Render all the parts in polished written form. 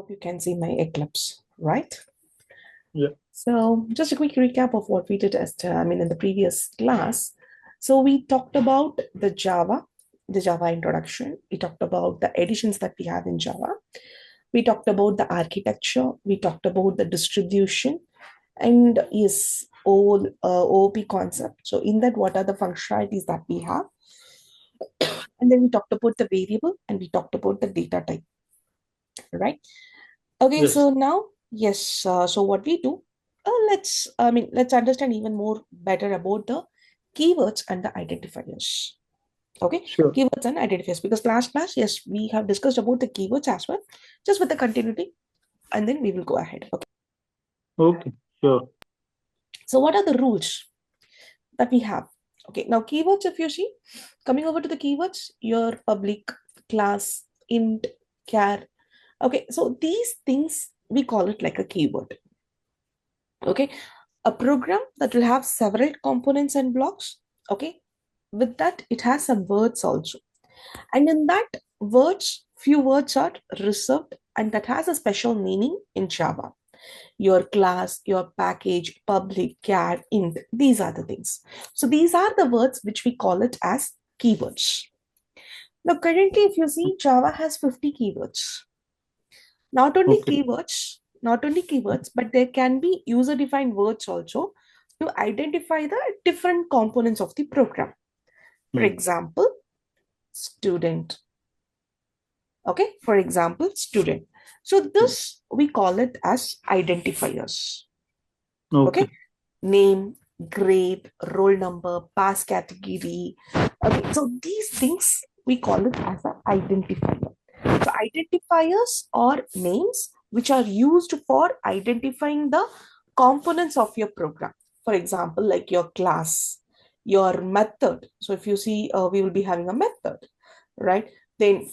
hope you can see my Eclipse, right? Yeah. So just a quick recap of what we did in the previous class. So we talked about the Java introduction. We talked about the editions that we have in Java. We talked about the architecture. We talked about the distribution and yes, all OOP concept. So in that, what are the functionalities that we have? And then we talked about the variable and we talked about the data type, right? Okay, Yes. so now, yes, so what we do, let's understand even more better about the keywords and the identifiers. Okay, Sure. keywords and identifiers, because last class, yes, we have discussed about the keywords as well, just with the continuity, and then we will go ahead. Okay, Okay. Sure. so what are the rules that we have? Okay, now keywords, if you see, coming over to the keywords, your public, class, int, char. Okay, so these things we call it like a keyword. Okay, a program that will have several components and blocks. Okay, with that it has some words also, and in that words, few words are reserved and that has a special meaning in Java. Your class, your package, public, char, int, these are the things. So these are the words which we call it as keywords. Now currently if you see, Java has 50 keywords. Not only Okay. keywords, not only keywords, but there can be user defined words also to identify the different components of the program. For Hmm. example, student. Okay, for example, student. So this we call it as identifiers. Okay, Okay. name, grade, roll number, pass category. Okay, so these things we call it as an identifier. So identifiers are names which are used for identifying the components of your program. For example, like your class, your method. So if you see, we will be having a method, right? Then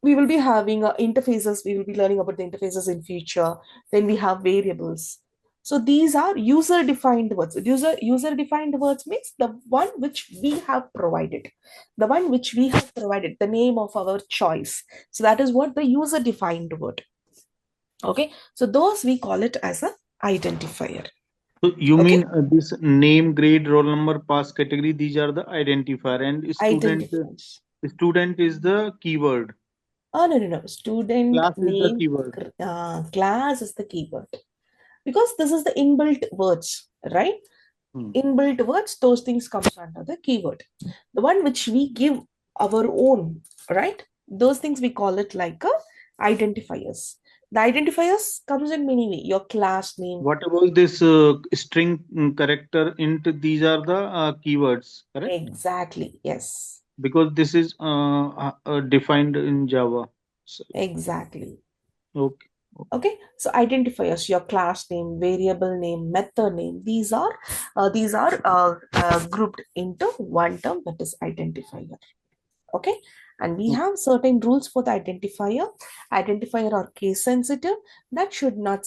we will be having interfaces. We will be learning about the interfaces in future. Then we have variables. So these are user defined words. User defined words means the one which we have provided, the one which we have provided, the name of our choice. So that is what the user defined word. Okay, so those we call it as a identifier. So you Okay, mean this name, grade, roll number, pass category, these are the identifier, and identifiers. student is the keyword. Oh, no. Student Class is the name, keyword. class is the keyword, because this is the inbuilt words, right? Hmm. Inbuilt words, those things comes under the keyword. The one which we give our own, right? Those things we call it like a identifiers. The identifiers comes in many way. Your class name, What about this string character int? These are the keywords, correct? exactly. Yes, Because this is defined in Java. So, exactly. okay. Okay, so identifiers, your class name, variable name, method name, these are grouped into one term, that is identifier. Okay, and we Okay. have certain rules for the identifier are case sensitive. That should not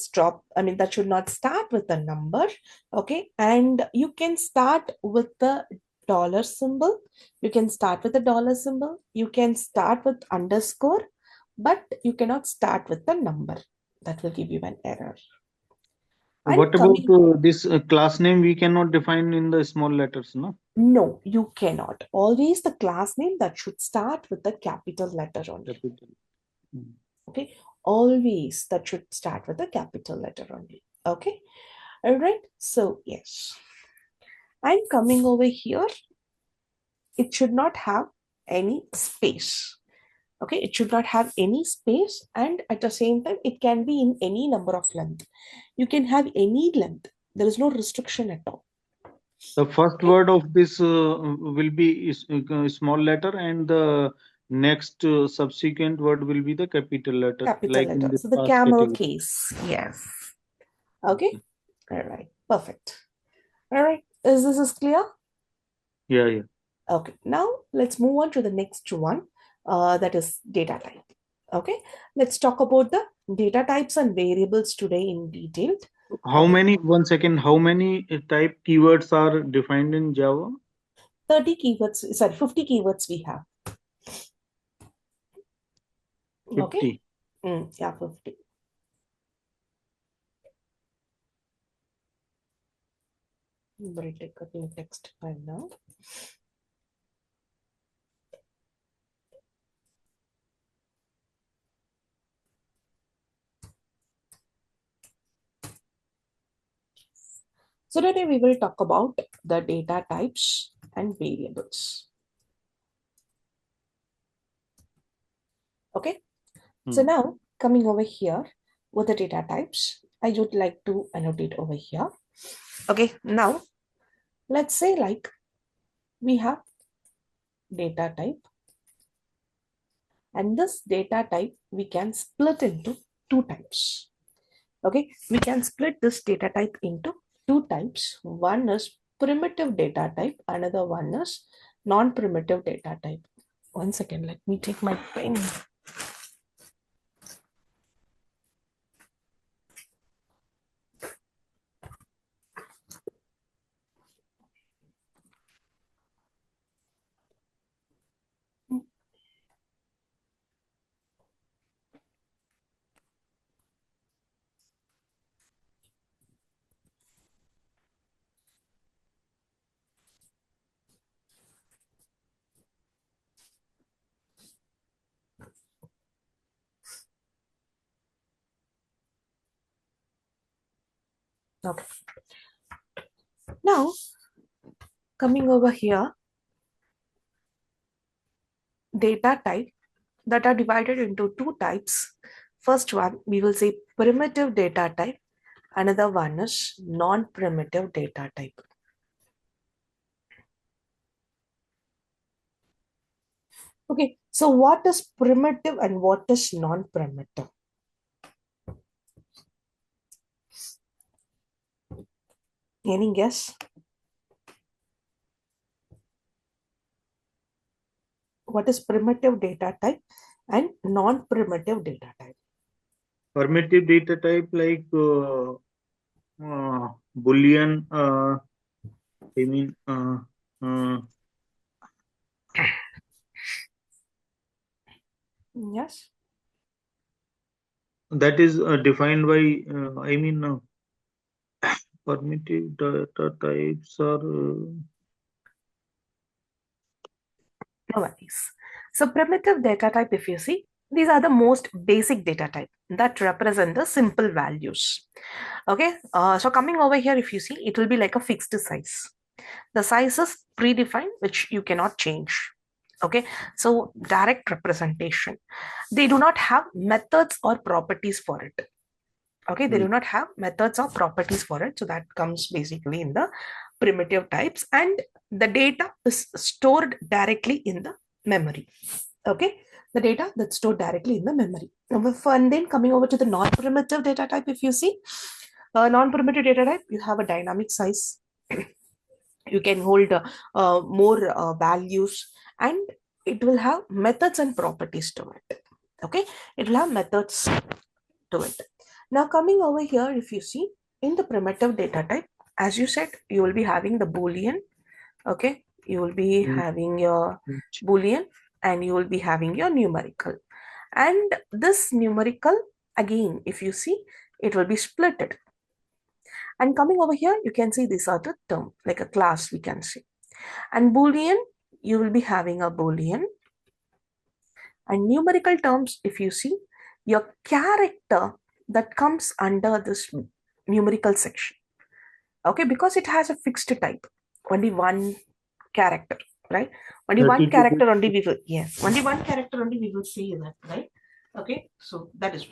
that should not start with a number. Okay, and you can start with the dollar symbol, you can start with the dollar symbol, you can start with underscore, but you cannot start with the number. That will give you an error. And What about coming, this class name? We cannot define in the small letters, no? no, you cannot. Always the class name that should start with the capital letter only. Capital. Hmm. Okay, always that should start with a capital letter only. Okay, all right. So yes, and coming over here, it should not have any space. Okay, it should not have any space, and at the same time it can be in any number of length. You can have any length, there is no restriction at all. The first Okay, word of this will be small letter, and the next subsequent word will be the capital letter, capital like in letter, this so the past camel category. case. Yes. Okay, Okay. all right, perfect. All right, is this is clear? Yeah, yeah. Okay, now let's move on to the next one, that is data type. Okay, let's talk about the data types and variables today in detail. How Okay, many, one second, how many type keywords are defined in Java? 30 keywords, sorry, 50 keywords we have. Okay, 50. yeah, 50. We'll take a new text file now. So today we will talk about the data types and variables. Okay. So now coming over here with the data types, I would like to annotate over here. Okay. Now let's say like we have data type, and this data type we can split into two types. Okay. We can split this data type into two types. One is primitive data type, another one is non-primitive data type. One second, let me take my pen. Okay. Now, coming over here, data type that are divided into two types. First one, we will say primitive data type. Another one is non-primitive data type. Okay, so what is primitive and what is non-primitive? Any guess? What is primitive data type and non-primitive data type? Primitive data type like Boolean. I mean, Yes. that is defined by. Primitive data types are. No worries. So primitive data type, if you see, these are the most basic data type that represent the simple values. Okay, so coming over here, if you see, it will be like a fixed size. The size is predefined, which you cannot change. Okay, so direct representation. They do not have methods or properties for it. Okay, they do not have methods or properties for it. So that comes basically in the primitive types, and the data is stored directly in the memory. Okay, the data that's stored directly in the memory. And then coming over to the non-primitive data type, if you see, non-primitive data type, you have a dynamic size. You can hold more values, and it will have methods and properties to it. Okay, it will have methods to it. Now coming over here, if you see in the primitive data type, as you said, you will be having the Boolean. Okay, you will be having your Boolean and you will be having your numerical. And this numerical, again, if you see, it will be splitted. And coming over here, you can see these are the term, like a class we can see. And Boolean, you will be having a Boolean. And numerical terms, if you see, your character that comes under this numerical section. Okay, because it has a fixed type, only one character, right? Only one 32 character only bits. we will, yes, only one character only we will see that, right? Okay, so that is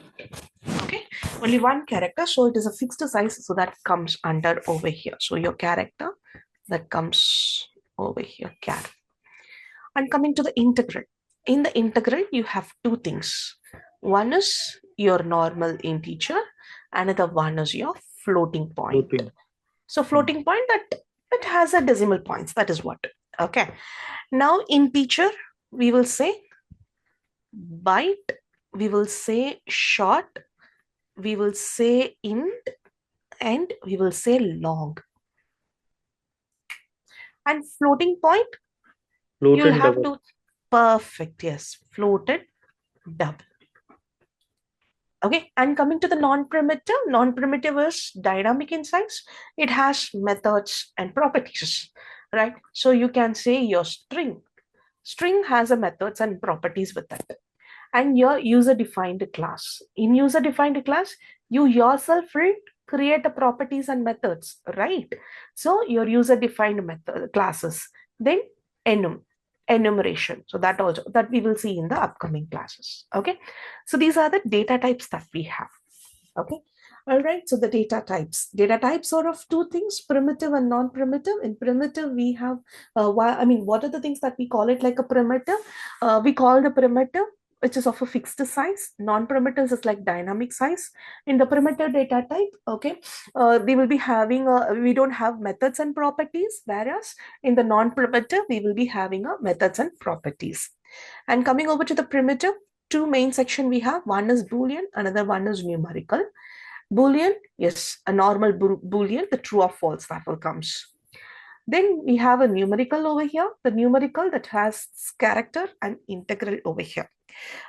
okay, only one character, so it is a fixed size, so that comes under over here. So your character that comes over here, char. And coming to the integral, in the integral you have two things. One is your normal integer, another one is your floating point. Floating. So floating point, that it has a decimal points, that is what. Okay, now integer we will say byte, we will say short, we will say int, and we will say long. And floating point, you'll Floating have double. to, perfect, yes, floated double. Okay, and coming to the non-primitive is dynamic in size. It has methods and properties, right? So you can say your string has a methods and properties with it, and your user defined class. In user defined class, you yourself will create a properties and methods, right? So your user defined method classes, then enumeration. So that also that we will see in the upcoming classes. Okay, so these are the data types that we have. Okay. All right. So the data types. Data types are of two things, primitive and non-primitive. In primitive, we have, what are the things that we call it like a primitive? We call the primitive, which is of a fixed size. Non-primitives is like dynamic size. In the primitive data type, okay, we will be having, we don't have methods and properties, whereas in the non-primitive, we will be having a methods and properties. And coming over to the primitive, two main section we have. One is Boolean, another one is numerical. Boolean, yes, a normal Boolean, the true or false that will comes. Then we have a numerical over here, the numerical that has character and integral over here.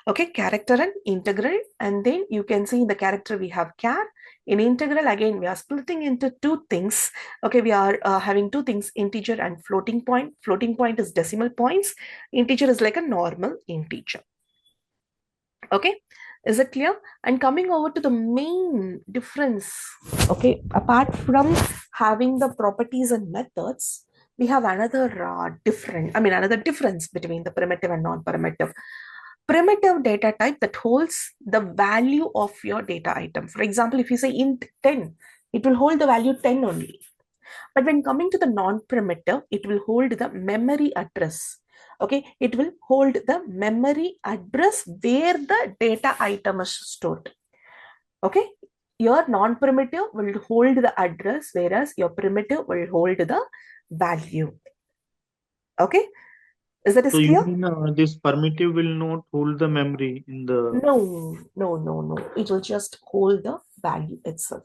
Okay, character and integral. And then you can see in the character we have char. In integral, again, we are splitting into two things. Okay, we are having two things, integer and floating point. Floating point is decimal points. Integer is like a normal integer. Okay, is it clear? And coming over to the main difference, okay, apart from having the properties and methods, we have another another difference between the primitive and non-primitive. Primitive data type that holds the value of your data item. For example, if you say int 10, it will hold the value 10 only. But when coming to the non-primitive, it will hold the memory address. Okay, it will hold the memory address where the data item is stored. Okay, your non-primitive will hold the address, whereas your primitive will hold the value. Okay, is that So is you clear? mean this primitive will not hold the memory in the. No. It will just hold the value itself.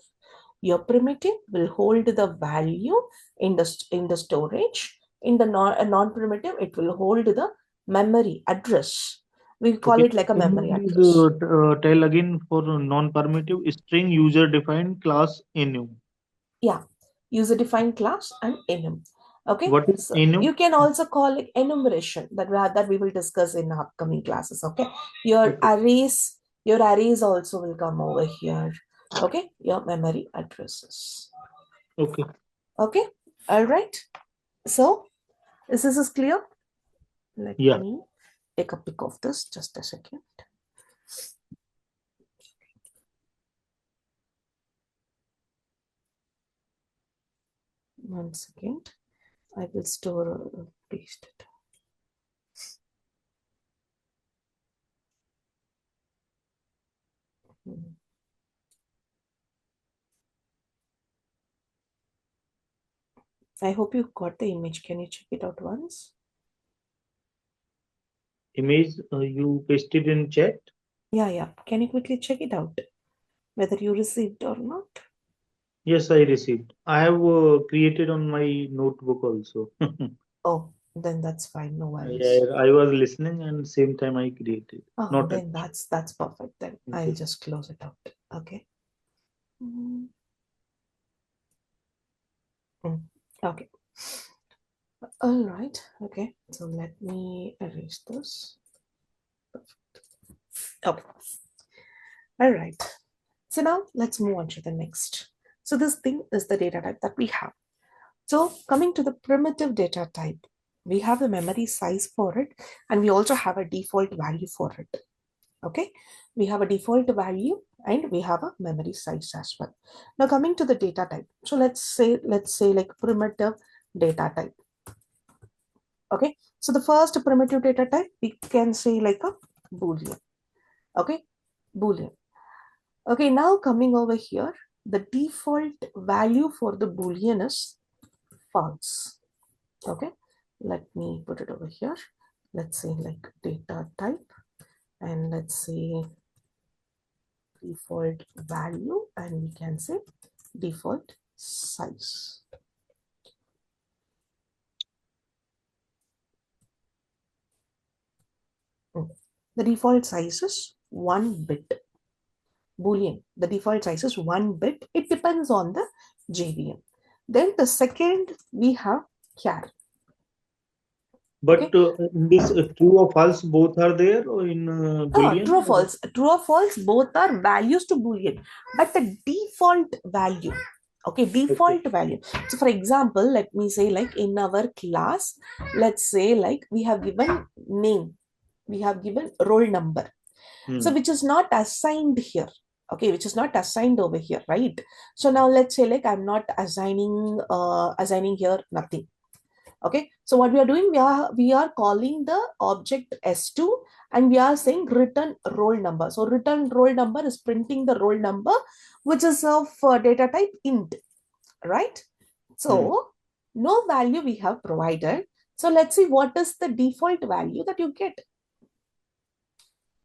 Your primitive will hold the value in the storage. In the non-primitive, it will hold the memory address. We call Okay, it like a can you memory please address. tell again for non-permittive string user defined class enum? Yeah, user defined class and enum. Okay, What is so enum? you can also call it enumeration that we will discuss in upcoming classes. Okay, your Okay. arrays, your arrays also will come over here. Okay, your memory addresses. Okay. Okay, all right. So this is clear. Let Yeah. me take a pic of this. Just a second. One second. I will store paste it. Hmm. I hope you got the image. Can you check it out once? Image you pasted in chat. Yeah. Can you quickly check it out? Whether you received or not? Yes, I received. I have created on my notebook also. Oh, then that's fine. No I, worries. I I was listening and same time I created. Oh, Not then touch. that's perfect. Then I'll Okay. just close it out. Okay. Mm, Okay. All right. Okay. So let me erase this. Okay. All right. So now let's move on to the next. So this thing is the data type that we have. So coming to the primitive data type, we have the memory size for it, and we also have a default value for it. Okay, we have a default value and we have a memory size as well. Now coming to the data type. So let's say like primitive data type. Okay, so the first primitive data type we can say like a Boolean. Okay, Boolean. Okay, now coming over here, the default value for the Boolean is false. Okay, let me put it over here. Let's say like data type, and let's say default value, and we can say default size. The default size is 1 bit. Boolean. The default size is 1 bit. It depends on the JVM. Then the second, we have char. But Okay. in this true or false, both are there or in Boolean? True or false. True or false, both are values to Boolean. But the default value, okay, Okay. default value. So for example, let me say like in our class, let's say like we have given name, we have given roll number. So Hmm. which is not assigned here. Okay, which is not assigned over here, right? So now let's say like I'm not assigning here nothing. Okay, so what we are doing, we are calling the object s2 and we are saying return roll number. So return roll number is printing the roll number, which is of data type int, right? Hmm. So no value we have provided. So let's see what is the default value that you get.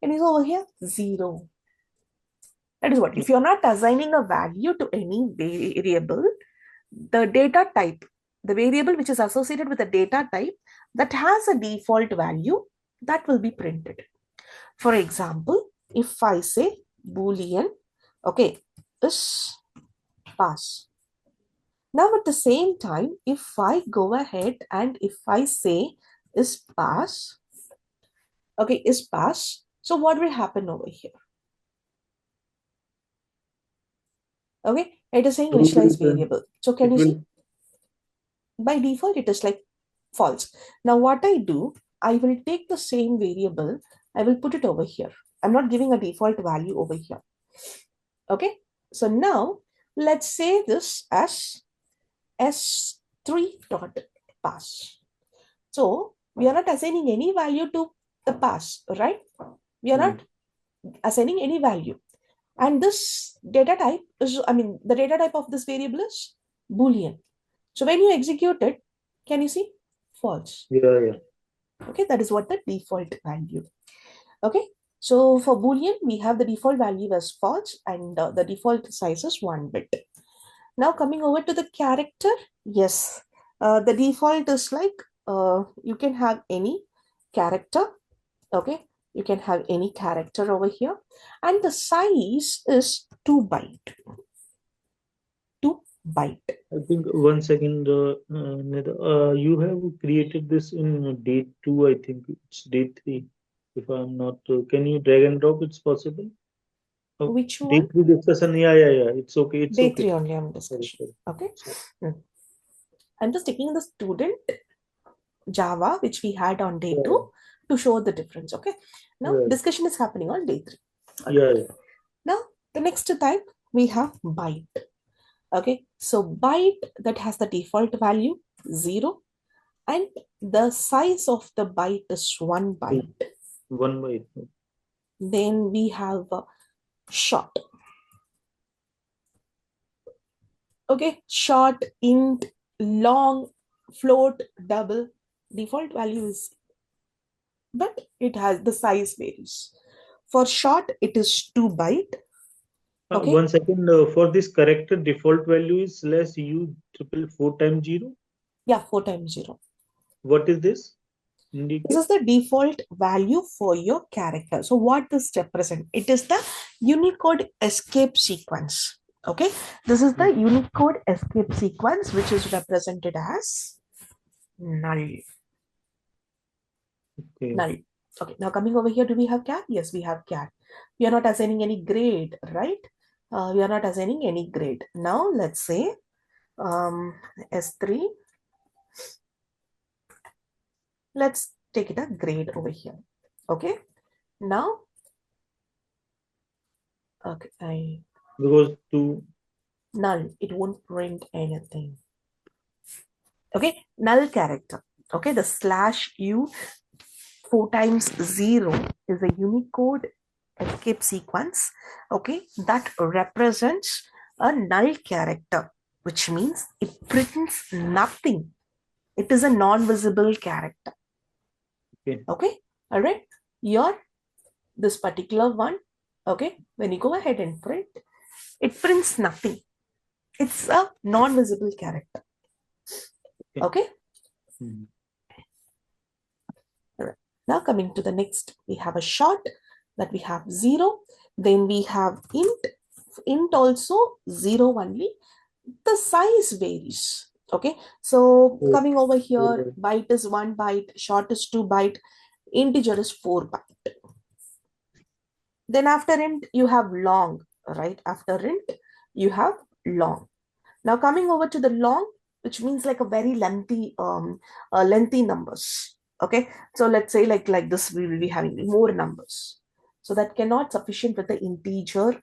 And it's over here 0. That is what, if you're not assigning a value to any variable, the data type, the variable which is associated with the data type that has a default value, that will be printed. For example, if I say Boolean, okay, is pass. Now at the same time, if I go ahead and if I say is pass, okay, is pass, so what will happen over here? Okay, it is saying True will initialize print. variable. So can It you see? will. By default, it is like false. Now what I do, I will take the same variable, I will put it over here. I'm not giving a default value over here. Okay, so now let's say this as s3 dot pass. So we are not assigning any value to the pass, right? We are Hmm. not assigning any value. And this data type is, I mean, the data type of this variable is Boolean. So when you execute it, can you see? False. Yeah, yeah. Okay, that is what the default value. Okay, so for Boolean, we have the default value as false and the default size is 1 bit. Now coming over to the character, yes, the default is like you can have any character. Okay, you can have any character over here, and the size is 2 byte. 2 byte. I think 1 second, Nida, you have created this in day 2. I think it's day 3. If I'm not, can you drag and drop? It's possible. Oh, Which day one? 3 discussion. Yeah, yeah, yeah. It's okay. It's Day okay. 3 only I'm Sorry, discussion. sorry. Okay. Sorry. Hmm. I'm just taking the student Java, which we had on day Yeah, 2 to show the difference. Okay. Now yeah, discussion is happening on day 3. Okay. yeah, yeah. Now the next type we have byte. Okay. So byte that has the default value 0 and the size of the byte is 1 Two. byte. 1 by. Then we have short. Okay. Short, int, long, float, double. Default value is, but it has the size varies. For short, it is 2 byte. Okay. 1 second. For this character, default value is slash u triple 4 times 0. Yeah, 4 times 0. What is this? This Indicate. is the default value for your character. So what this represent? It is the Unicode escape sequence. Okay. This is the Hmm. Unicode escape sequence, which is represented as null. Okay. Null. Okay. Now coming over here, do we have cat? Yes, we have cat. We are not assigning any grade, right? We are not assigning any grade. Now let's say S3. Let's take it a grade over here. Okay. Now, okay, Because to null. It won't print anything. Okay. Null character. Okay. The slash u 4 times 0 is a Unicode escape sequence. Okay. That represents a null character, which means it prints nothing. It is a non-visible character. okay, Okay. All right. Your this particular one, okay, when you go ahead and print, it prints nothing. It's a non-visible character. okay. Okay. Hmm. All right. Now coming to the next, we have a short. that we have 0. Then we have int also 0 only. The size varies. Okay, so four, coming over four here, by byte is 1 byte, short is 2 byte, integer is 4 byte. Then after int, you have long, right? After int, you have long. Now coming over to the long, which means like a very lengthy numbers. Okay, so let's say like this, we will be having more numbers. So that cannot sufficient with the integer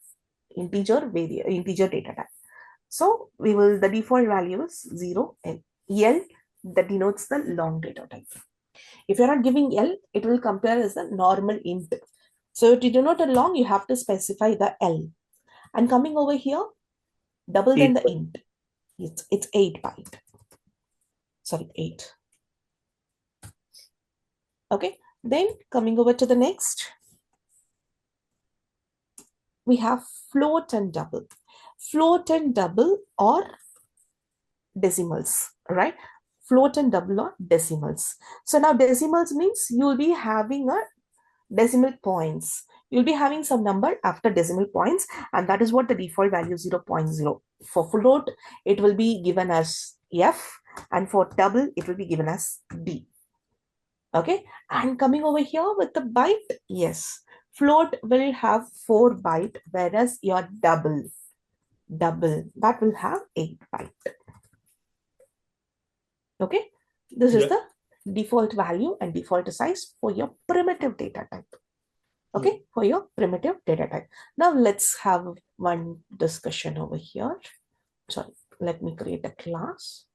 data type. So we will, the default value is 0 L. L that denotes the long data type. If you're not giving L, it will compare as a normal int. So to denote a long, you have to specify the L. And coming over here, double than eight the by int. It's 8 byte. Sorry, 8. Okay. Then coming over to the next, we have float and double. Float and double or decimals, right? Float and double or decimals. So now decimals means you'll be having a decimal points. You'll be having some number after decimal points, and that is what the default value 0 0.0. For float, it will be given as F, and for double, it will be given as D. Okay, and coming over here with the byte, yes, float will have 4 byte, whereas your double that will have 8 byte. Okay, this is yeah, the default value and default size for your primitive data type. yeah. Okay, for your primitive data type. Now let's have one discussion over here. Sorry, let me create a class.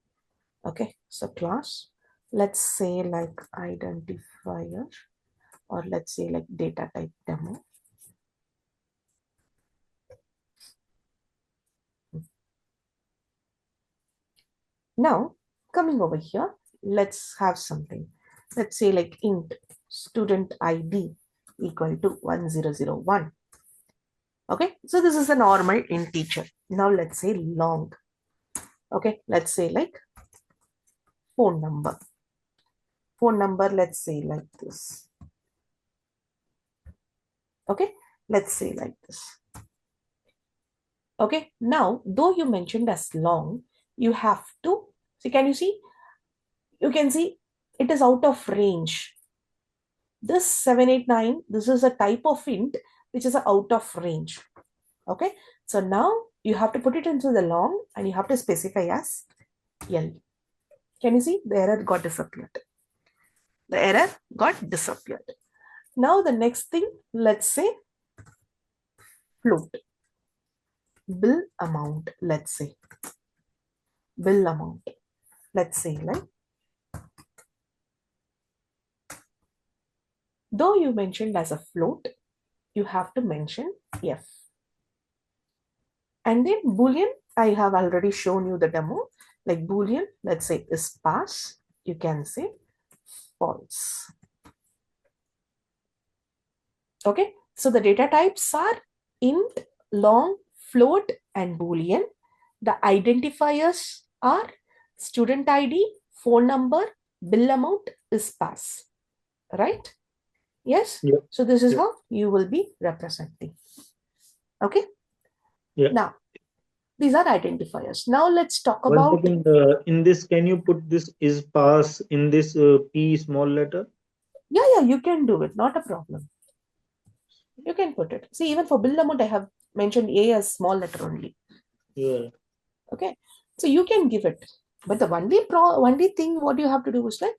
Okay, so class, let's say like identifier, or let's say like data type demo. Now coming over here, let's have something. Let's say like int student ID equal to 1001. Okay, so this is a normal integer. Now let's say long. Okay, let's say like phone number. Phone number, let's say like this. Okay, let's say like this. Okay, now though you mentioned as long, you have to, so can you see? You can see it is out of range. This 789, this is a type of int which is out of range. Okay, so now you have to put it into the long and you have to specify as L. Can you see? The error got disappeared. The error got disappeared. Now the next thing, let's say float. Bill amount, let's say. Bill amount. Let's say like, though you mentioned as a float, you have to mention F. And then Boolean, I have already shown you the demo. Like Boolean, let's say is pass, you can say false. Okay, so the data types are int, long, float, and Boolean. The identifiers are student ID, phone number, bill amount is pass, right? Yes, Yeah, so this is yeah, how you will be representing. Okay, yeah. now these are identifiers. Now let's talk One about, second. In this, can you put this is pass in this P small letter? yeah, you can do it, not a problem. You can put it. See, even for bill amount, I have mentioned A as small letter only. Yeah. Okay, so you can give it. But the only thing what you have to do is like,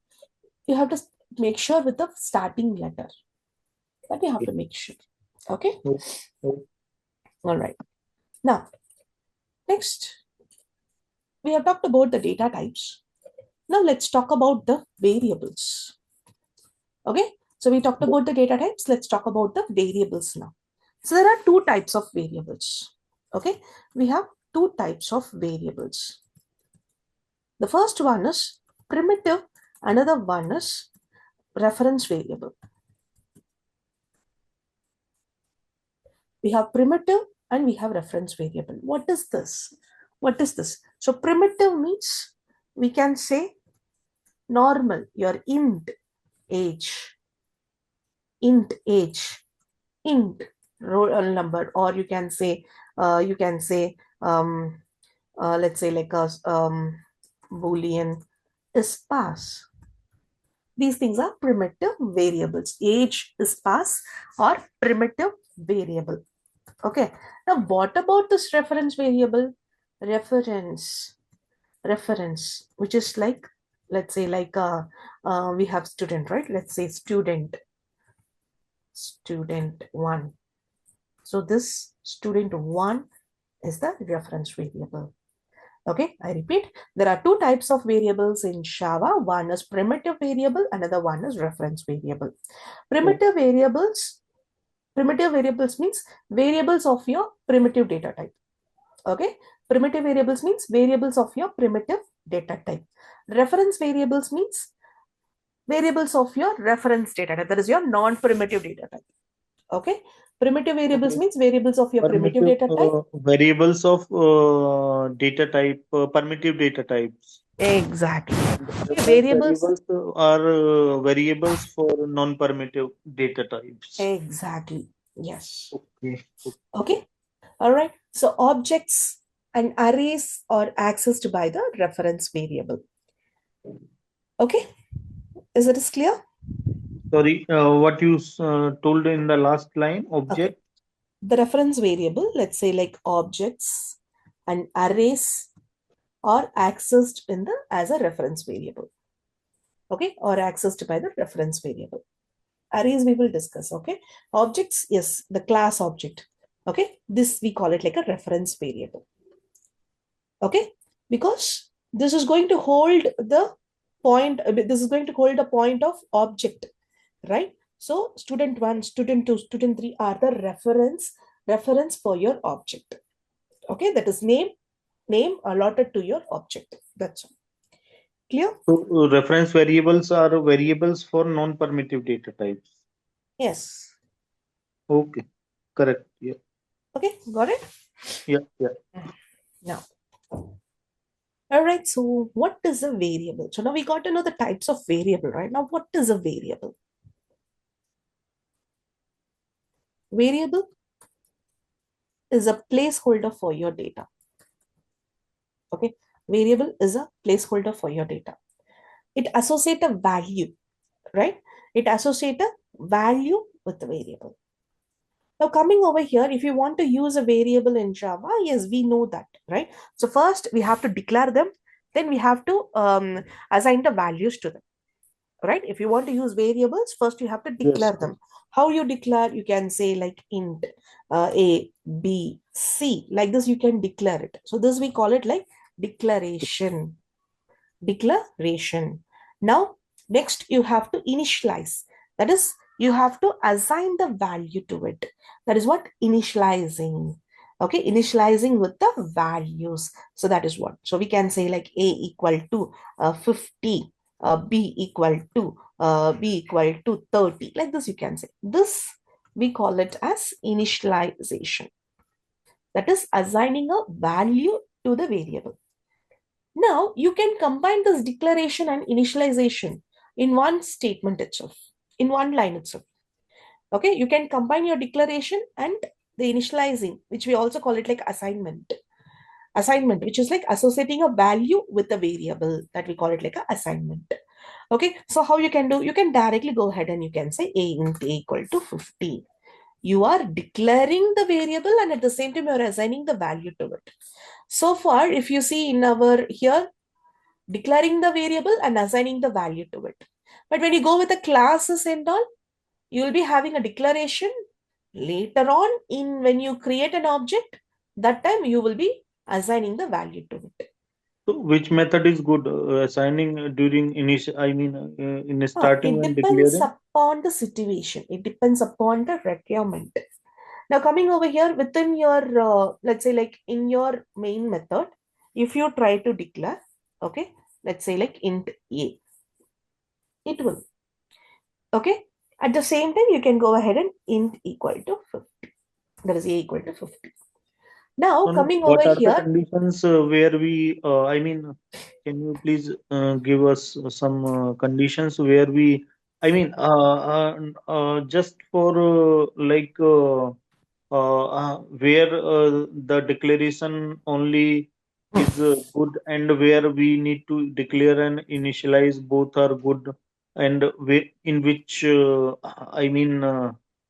you have to make sure with the starting letter. That you have Okay. to make sure. Okay, Oh, oh, all right. Now, next, we have talked about the data types. Now let's talk about the variables. Okay, so we talked yeah, about the data types. Let's talk about the variables now. So there are two types of variables. Okay, we have two types of variables. The first one is primitive, another one is reference variable. We have primitive and we have reference variable. What is this? What is this? So primitive means we can say normal, your int age, int age, int roll number, or you can say let's say like a boolean is pass. These things are primitive variables. Age is pass or primitive variable. Okay. Now, what about this reference variable? Reference, which is like, let's say like we have student, right? Let's say student one. So this student one is the reference variable. Okay, I repeat, there are two types of variables in Java. One is primitive variable, another one is reference variable. Oh, Primitive variables, primitive variables means variables of your primitive data type. Okay, primitive variables means variables of your primitive data type. Reference variables means variables of your reference data type, that is your non-primitive data type. Okay, primitive variables okay. means variables of your primitive Permissive data type. variables of data type, permittive data types. Exactly. And Okay, reference variables. variables are variables for non-permittive data types. Exactly. Yes. Okay. Okay. All right. So objects and arrays are accessed by the reference variable. Okay. Is it is clear? Sorry, what you told in the last line, Okay. object. The reference variable, let's say like objects and arrays are accessed in the as a reference variable. Okay. Or accessed by the reference variable. Arrays we will discuss. Okay. Objects, yes, the class object. Okay. This we call it like a reference variable. Okay, because this is going to hold the point, this is going to hold the point of object, right? So student 1, student 2, student 3 are the reference for your object. Okay, that is name allotted to your object. That's all. Clear? So reference variables are variables for non-permittive data types. Yes. Okay, correct. Yeah, Okay, got it. yeah, yeah. Now, all right, so what is a variable? So now we got to know the types of variable, right? Now what is a variable? Variable is a placeholder for your data. Okay, variable is a placeholder for your data. It associate a value, right? It associate a value with the variable. Now coming over here, if you want to use a variable in Java, yes, we know that, right? So first we have to declare them, then we have to assign the values to them, right? If you want to use variables, first you have to Yes, declare yes. them. How you declare? You can say like int a, b, c, like this you can declare it. So this we call it like declaration. Now, next you have to initialize. That is, you have to assign the value to it. That is what initializing. Okay, initializing with the values. So that is what. So we can say like a equal to 50, b equal to 30. Like this you can say. This we call it as initialization. That is assigning a value to the variable. Now you can combine this declaration and initialization in one statement itself, in one line itself. Okay, you can combine your declaration and the initializing, which we also call it like assignment. Assignment, which is like associating a value with a variable, that we call it like a assignment. Okay, so how you can do? You can directly go ahead and you can say a int a equal to 50. You are declaring the variable and at the same time you are assigning the value to it. So far, if you see in our here, declaring the variable and assigning the value to it. But when you go with the classes and all, you will be having a declaration. Later on, in when you create an object, that time you will be assigning the value to it. So which method is good? Assigning during initial, I mean, in starting It and depends declaring? upon the situation. It depends upon the requirement. Now, coming over here within your, let's say like in your main method, if you try to declare, okay, let's say like int a, it will. Okay. At the same time, you can go ahead and int equal to 50. That is a equal to 50. Now, No, no. coming over What are the here, conditions where we, I mean, can you please give us some conditions where we I mean, just for where the declaration only is good, and where we need to declare and initialize both are good, and in which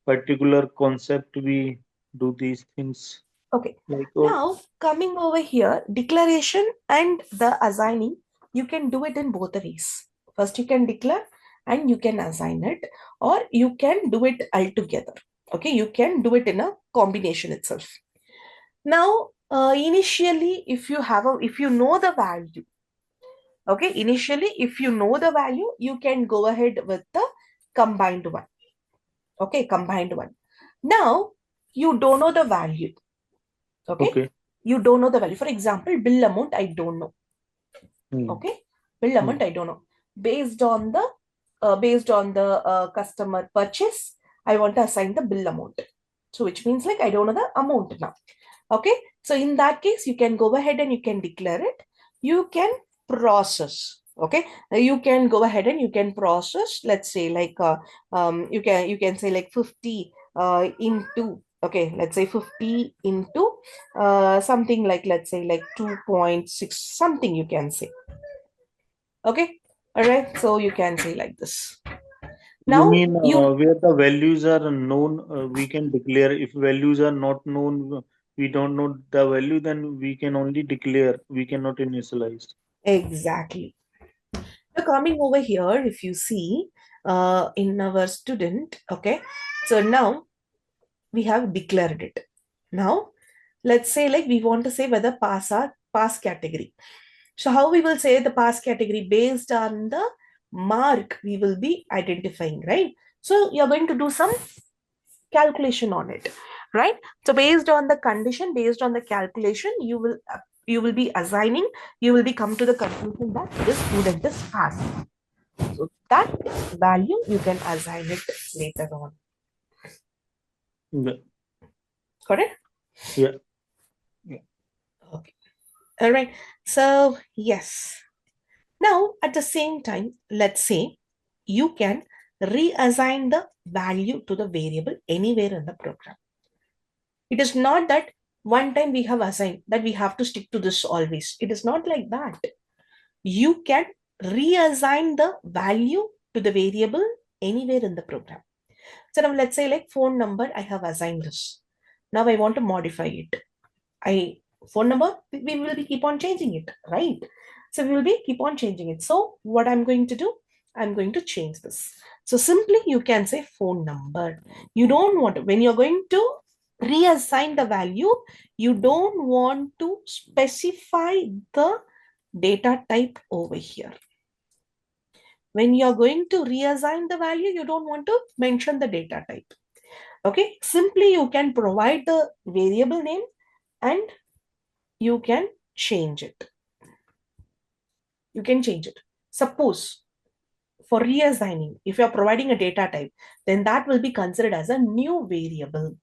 particular concept we do these things, Okay. like Now, coming over here, declaration and the assigning, you can do it in both the ways. First, you can declare and you can assign it, or you can do it altogether. Okay, you can do it in a combination itself. Now, initially, if you know the value, okay, initially, if you know the value, you can go ahead with the combined one. Okay, combined one. Now, you don't know the value. Okay, okay. you don't know the value. For example, bill amount, I don't know. Hmm. Okay, bill Hmm. amount, I don't know. Based on the customer purchase, I want to assign the bill amount. So which means like I don't know the amount now. Okay, so in that case, you can go ahead and you can declare it. You can process. Okay, you can go ahead and you can process. Let's say like you can say like 50 into, okay, let's say 50 into something like, let's say like 2.6 something, you can say. Okay, all right. So you can say like this. You Now mean you where the values are known, we can declare. If values are not known, we don't know the value, then we can only declare. We cannot initialize. exactly. Now coming over here, if you see in our student, okay, so now we have declared it. Now let's say like we want to say whether pass category. So how we will say the pass category? Based on the mark we will be identifying, right? So you're going to do some calculation on it, right? So based on the condition, based on the calculation, you will be assigning, you will be come to the conclusion that this student is passed. So that value you can assign it later on. Yeah, Correct? yeah, yeah. Okay. All right. So yes. Now at the same time, let's say you can reassign the value to the variable anywhere in the program. It is not that one time we have assigned that we have to stick to this always. It is not like that. You can reassign the value to the variable anywhere in the program. So now let's say like phone number, I have assigned this. Now I want to modify it. I phone number, we will be keep on changing it, right? So we will be keep on changing it. So what I'm going to do, I'm going to change this. So simply you can say phone number. You don't want to, when you're going to reassign the value, you don't want to specify the data type over here. When you're going to reassign the value, you don't want to mention the data type. Okay, simply you can provide the variable name and you can change it. You can change it. Suppose for reassigning, if you're providing a data type, then that will be considered as a new variable.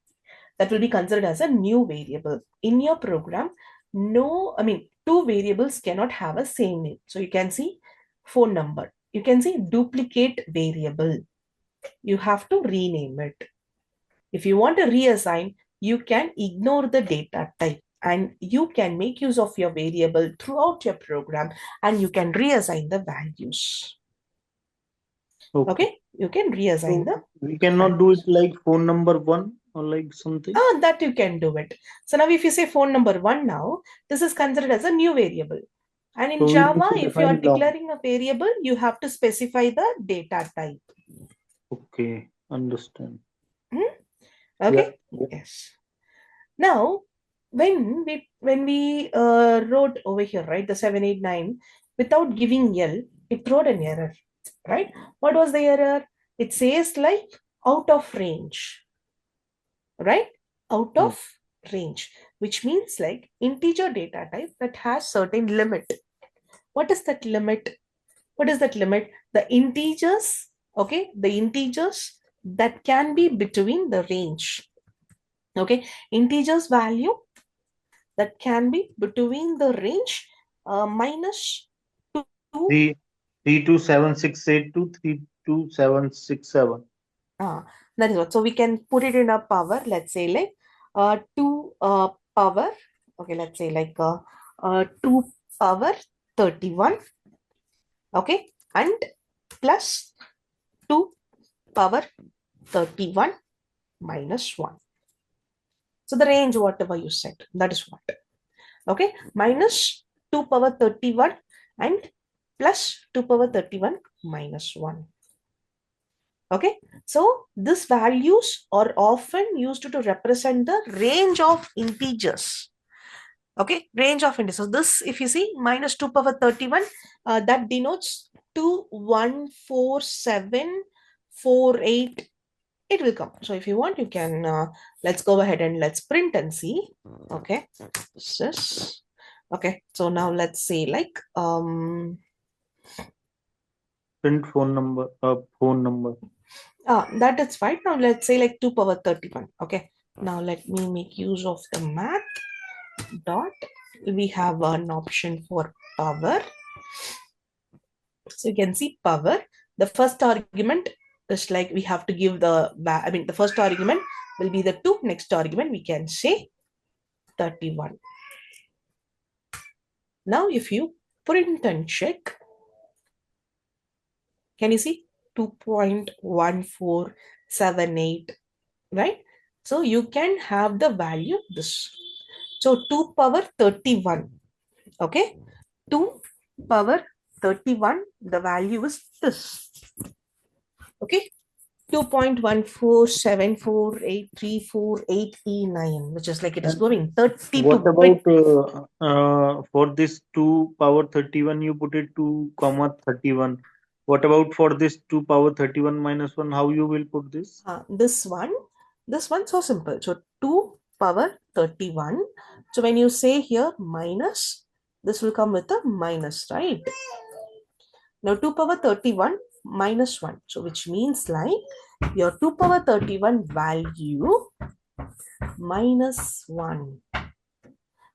That will be considered as a new variable. In your program, no, I mean, two variables cannot have a same name. So you can see phone number. You can see duplicate variable. You have to rename it. If you want to reassign, you can ignore the data type and you can make use of your variable throughout your program and you can reassign the values. Okay. Okay, you can reassign So the we cannot do it values. like phone number one or like something. That you can do it. So now if you say phone number one now, this is considered as a new variable. And in So we need Java, to if you are define long. declaring a variable, you have to specify the data type. Okay, understand. Hmm? Yeah, Okay, yeah. yes. Now, when we wrote over here, right, the 789, without giving L, it wrote an error, right? What was the error? It says like out of range, right? Out Hmm. of range, which means like integer data type that has certain limit. What is that limit? What is that limit? The integers, okay, the integers that can be between the range. Okay, integers value that can be between the range minus 2. Three, 32768 to 3. 32767. That is what. So we can put it in a power, let's say like 2 power, okay, let's say like 2 power 31, okay, and plus 2 power 31 minus 1. So the range, whatever you said, that is what. Okay, minus 2 power 31 and plus 2 power 31 minus 1. Okay, so these values are often used to represent the range of integers. Okay, range of integers. So this, if you see, minus 2 power 31, that denotes 2, 1, 4, 7, 4, 8. It will come. So if you want, you can, let's go ahead and let's print and see. Okay, this is, okay. So now let's say like, Print phone number, phone number. that is fine. Now let's say like 2 power 31. Okay. Now let me make use of the math dot. We have an option for power. So you can see power. The first argument is like we have to give the, the first argument will be the 2. Next argument we can say 31. Now if you print and check, can you see 2.1478, right? So you can have the value this. So 2 power 31, okay? 2 power 31, the value is this, okay? 2.147483489, which is like it is And going 32 what bit. about for this 2 power 31, you put it 2 comma 31. What about for this 2 power 31 minus 1? How you will put this? This one so simple. So 2 power 31. So when you say here minus, this will come with a minus, right? Now 2 power 31 minus 1. So which means like your 2 power 31 value minus 1.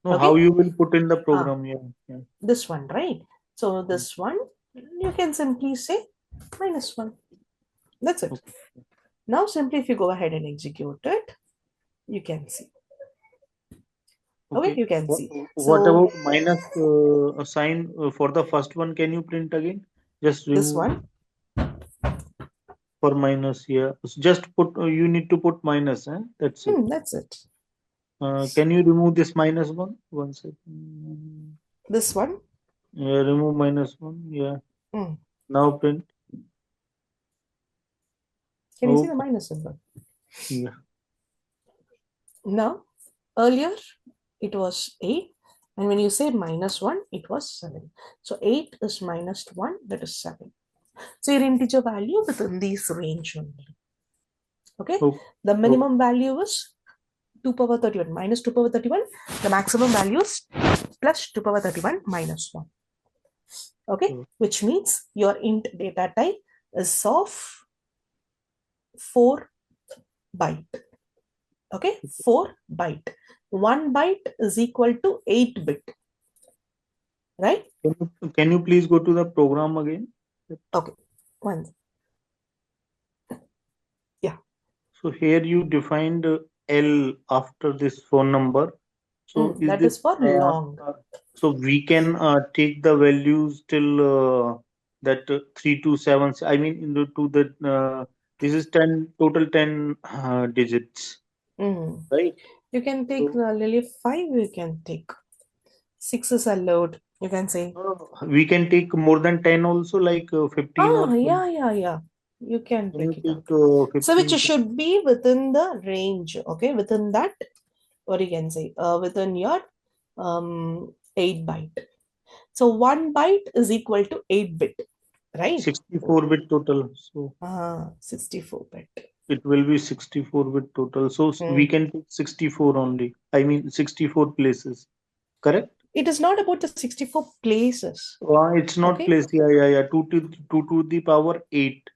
No, how Okay, you will put in the ah, program? Yeah, yeah. this one, right? So this one, you can simply say minus 1. That's it. Okay. Now simply if you go ahead and execute it, you can see. Okay, Okay. you can What, see. what So about minus sign for the first one? Can you print again? Just this remove one, for minus here. Just put, you need to put minus, eh? That's it. that's it. Can you remove this minus one? One second. This one, Yeah, remove minus one. Yeah. mm. Now print. Can you see the Okay. minus symbol? Yeah. Now, earlier it was 8, and when you say minus 1, it was 7. So 8 is minus 1, that is 7. So your integer value within this range only. Okay, Okay. the Okay. minimum value is 2 power 31 minus 2 power 31. The maximum value is plus 2 power 31 minus 1. Okay, Okay. which means your int data type is of 4 byte. Okay, 4 byte. 1 byte is equal to 8 bit, right? Can you please go to the program again? Okay, one, yeah. So here you defined L after this phone number. So is That this is for long. so we can take the values till that 3 to 7. I mean, to the this is 10 total 10 digits, Mm. right? You can take So lily 5, you can take 6 is allowed, you can say. we can take more than 10 also, like 15 or 20. Yeah. You can Can you take it out. take So which 15? should be within the range, okay? Within that, or you can say within your 8 byte. So 1 byte is equal to 8 bit, right? 64-bit total. So 64 bit. it will be 64-bit total. So we Hmm. can take 64 only. I mean 64 places. Correct? It is not about the 64 places, It's not okay? place. Yeah. 2 to the power 8.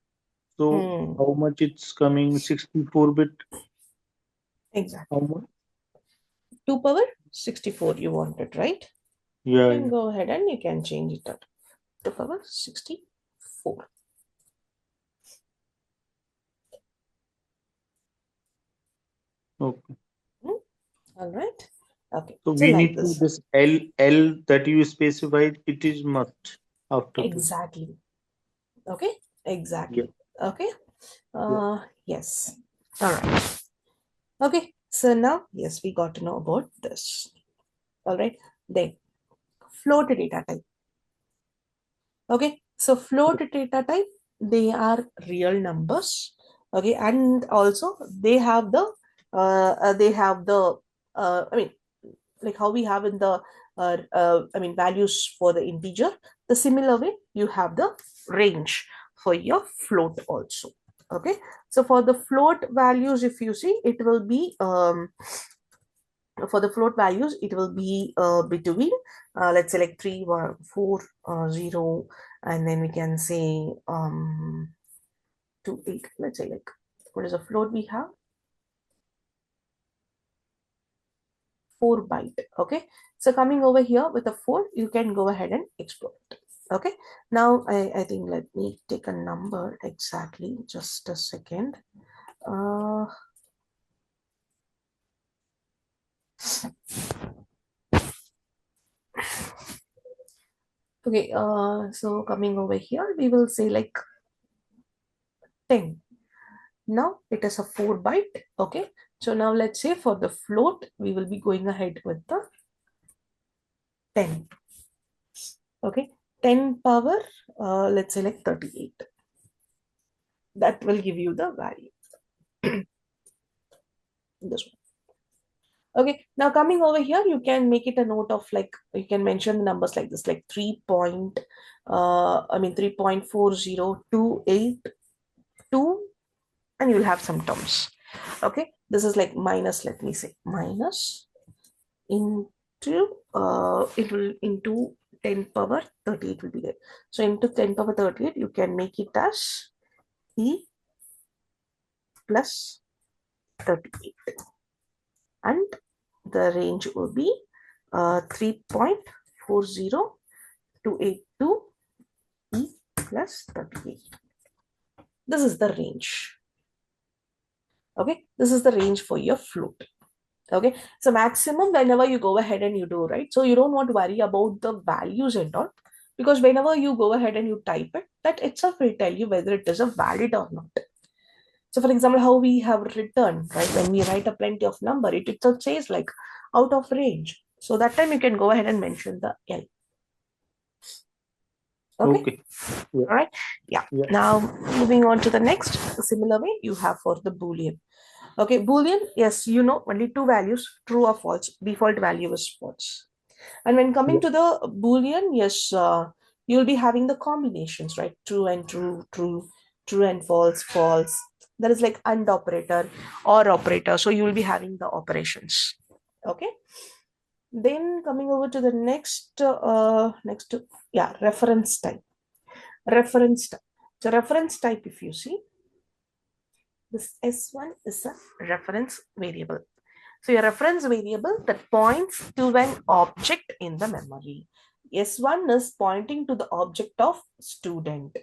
So Hmm. how much it's coming? 64-bit. How Exactly. much? 2 power 64 you want it, right? Yeah, You can yeah. go ahead and you can change it out. 2 power 64. Okay. Hmm? All right. Okay. So So we like need to this. this L that you specified. It is must after this. Exactly. Okay. Yeah. Exactly. Okay. Yeah. Yes. All right. Okay. So now, yes, we got to know about this. All right. Then float data type. Okay. So float data type, they are real numbers. Okay. And also they have the, I mean, like how we have in the values for the integer, the similar way you have the range for your float also. Okay, so for the float values, if you see, it will be for the float values, it will be between let's say like 3 1 4 0, and then we can say 2 8. Let's say like, what is a float we have? 4 byte. Okay, so coming over here with a 4, you can go ahead and export it. Okay, now I think let me take a number exactly, just a second. uh okay, so coming over here, we will say like 10. Now it is a 4 byte. Okay, so now let's say for the float, we will be going ahead with the 10. Okay, 10 power, let's say like 38. That will give you the value. This one. Okay, now coming over here, you can make it a note of like, you can mention the numbers like this, like 3.4028, and you'll have some terms. Okay, this is like minus, let me say, minus into, it will into 10 power 38 will be there. So into 10 power 38, you can make it as E plus 38. And the range will be 3.40282 E plus 38. This is the range. Okay, this is the range for your float. Okay, so maximum whenever you go ahead and you do, right? So you don't want to worry about the values and all, because whenever you go ahead and you type it, that itself will tell you whether it is a valid or not. So for example, how we have written, right? When we write a plenty of number, it itself says like out of range. So that time you can go ahead and mention the L. Okay. Okay. Yeah. All right. Yeah. Yeah. Now moving on to the next, similar way you have for the Boolean. Okay, Boolean, yes, you know, only two values, true or false. Default value is false. And when coming Yeah. to the Boolean, yes, you'll be having the combinations, right? True and true, true, true and false, false. That is like AND operator or operator. So you will be having the operations. Okay. Then coming over to the yeah, reference type. Reference type. So reference type, if you see, this S1 is a reference variable. So your reference variable that points to an object in the memory. S1 is pointing to the object of student.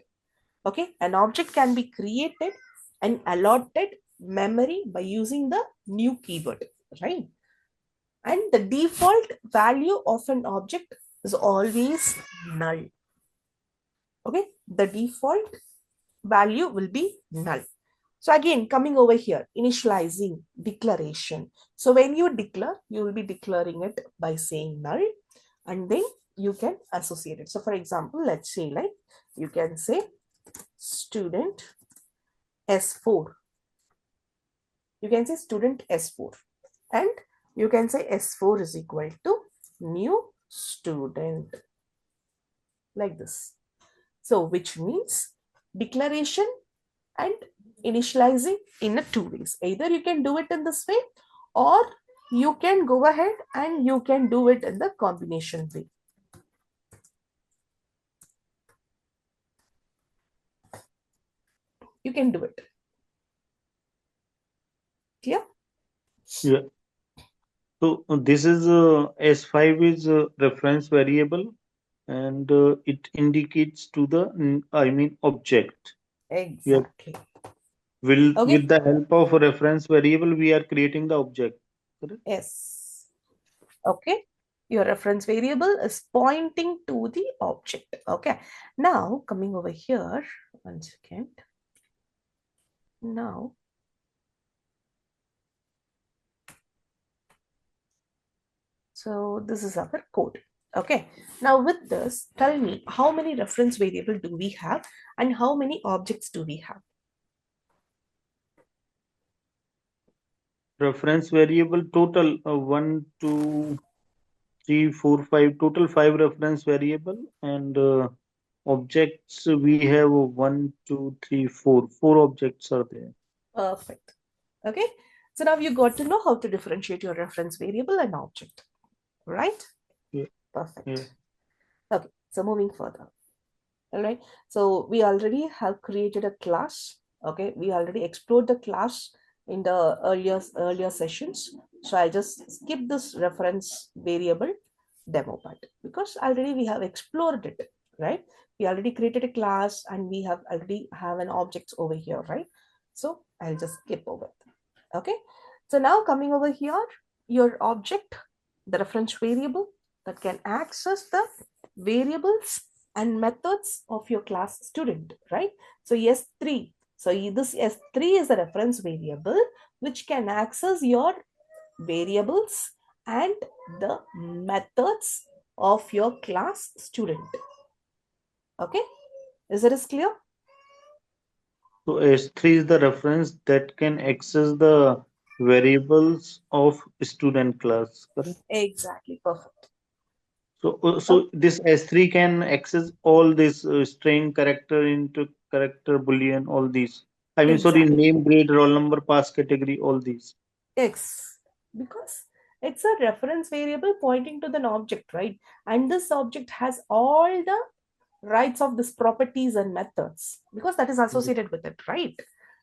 Okay, an object can be created and allotted memory by using the new keyword, right? And the default value of an object is always null. Okay, the default value will be null. So again, coming over here, initializing declaration. So when you declare, you will be declaring it by saying null, and then you can associate it. So for example, let's say like you can say student S4. You can say student S4, and you can say S4 is equal to new student, like this. So which means declaration and initializing in a two ways. Either you can do it in this way, or you can go ahead and you can do it in the combination way. You can do it. Clear? Yeah. So this is S5 is reference variable, and it indicates to the I mean object. Yeah. Exactly. Will Okay. with the help of a reference variable, we are creating the object. Correct? Yes. Okay. Your reference variable is pointing to the object. Okay. Now coming over here, 1 second. Now, so this is our code. Okay. Now with this, tell me how many reference variable do we have and how many objects do we have? Reference variable total 1, 2, 3, 4, 5, total 5 reference variable, and objects we have 1, 2, 3, 4. 4 objects are there. Perfect. Okay. So now you got to know how to differentiate your reference variable and object, right? Yeah, yeah. Perfect. Okay. So moving further. All right. So we already have created a class. Okay. We already explored the class in the earlier sessions. So I'll just skip this reference variable demo part because already we have explored it, right? We already created a class and we have already have an object over here, right? So I'll just skip over it. Okay. So now coming over here, your object, the reference variable that can access the variables and methods of your class student, right? So S3. So this S3 is a reference variable which can access your variables and the methods of your class student. Okay, is it clear? So S3 is the reference that can access the variables of student class. Correct? Exactly, perfect. So this S3 can access all this string, character, into character, boolean, all these. I mean, sorry, Exactly. name, grade, roll number, pass category, all these. X, because it's a reference variable pointing to an object, right? And this object has all the rights of this properties and methods because that is associated with it, right?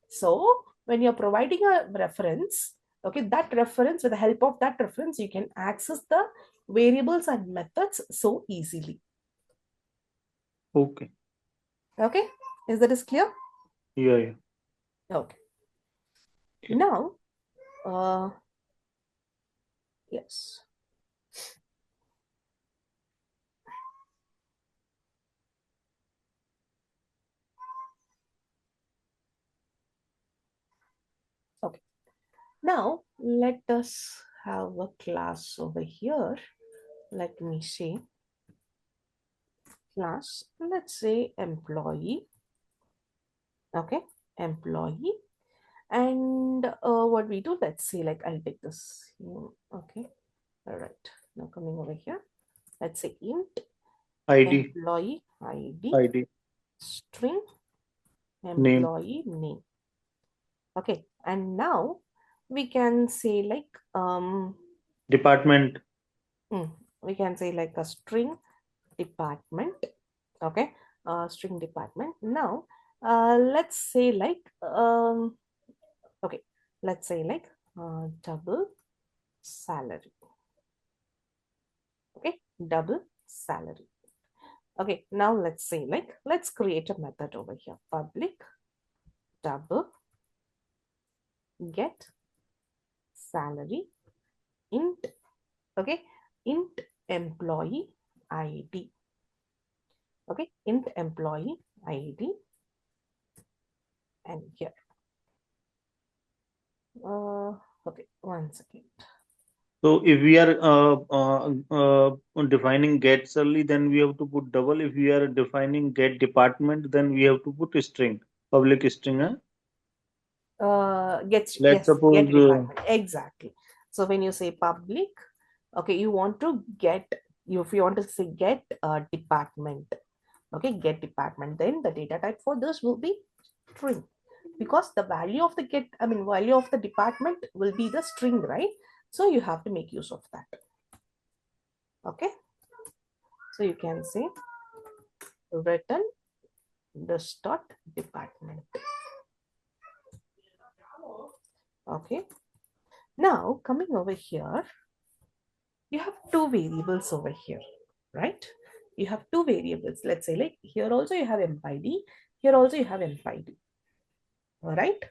So when you're providing a reference, okay, that reference, with the help of that reference, you can access the variables and methods so easily. Okay. Okay, is that is clear? Yeah, yeah. Okay. Yeah. Now, yes. Okay. Now, let us have a class over here. Let me see. Class, let's say employee. Okay, employee. And what we do, let's see, like I'll take this. Okay, all right. Now coming over here, let's say int ID, employee ID ID, string name, employee name. Okay, and now we can say like department, we can say like a string department. Okay, string department. Now let's say like okay, let's say like double salary. Okay, double salary. Okay, now let's say like let's create a method over here. Public double get salary int. Okay, int employee ID. Okay, int employee ID. And here okay, 1 second. So if we are defining gets early, then we have to put double. If we are defining get department, then we have to put a string, public string. Get, Let's yes, get suppose department, exactly. So when you say public, okay, you want to get, if you want to say get department, okay, get department, then the data type for this will be string, because the value of the get, I mean value of the department will be the string, right? So you have to make use of that. Okay, so you can say return this dot department. Okay, now coming over here, you have two variables over here, right? You have two variables. Let's say like here also you have empid, here also you have empid. All right.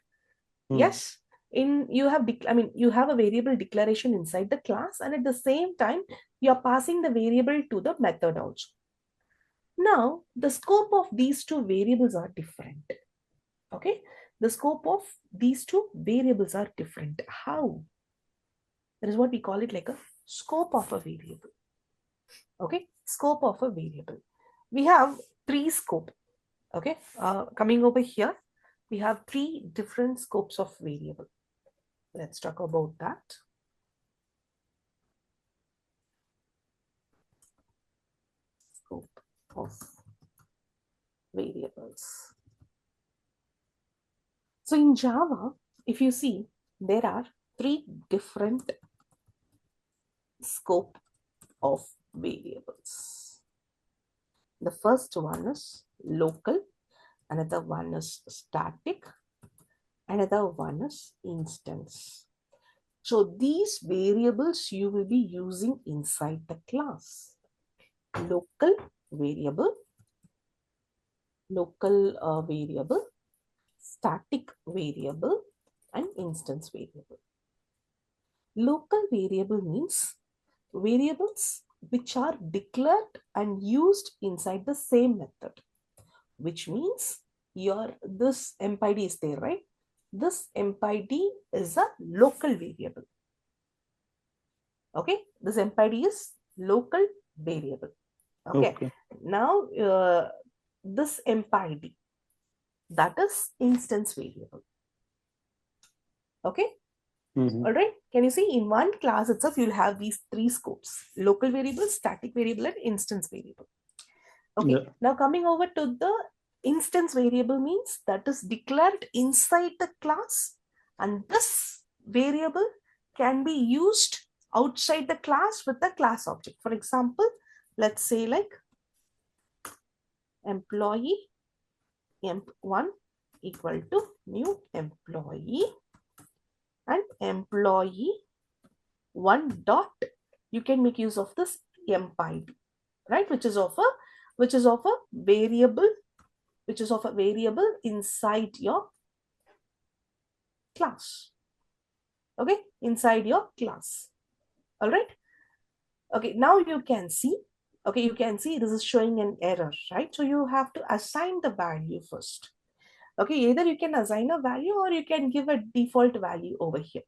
Yes, in you have you have a variable declaration inside the class, and at the same time you are passing the variable to the method also. Now the scope of these two variables are different. Okay, the scope of these two variables are different. How? That is what we call it, like a scope of a variable. Okay, scope of a variable. We have three scope. Okay, coming over here, we have three different scopes of variable. Let's talk about that. Scope of variables. So in Java, if you see, there are three different scope of variables. The first one is local, another one is static, another one is instance. So these variables you will be using inside the class. Local variable, static variable, and instance variable. Local variable means variables which are declared and used inside the same method, which means this empid is there, right? This empid is a local variable. Okay, this empid is local variable. Okay, Okay. now this empid, that is instance variable. Okay, all right. Can you see in one class itself you'll have these three scopes: local variable, static variable, and instance variable. Okay, Yeah. now coming over to the instance variable means that is declared inside the class, and this variable can be used outside the class with the class object. For example, let's say like employee emp1 equal to new employee, and employee one dot, you can make use of this empid, right, which is of a variable, inside your class. Okay, inside your class. All right. Okay, now you can see, this is showing an error, right? So you have to assign the value first. Okay, either you can assign a value or you can give a default value over here.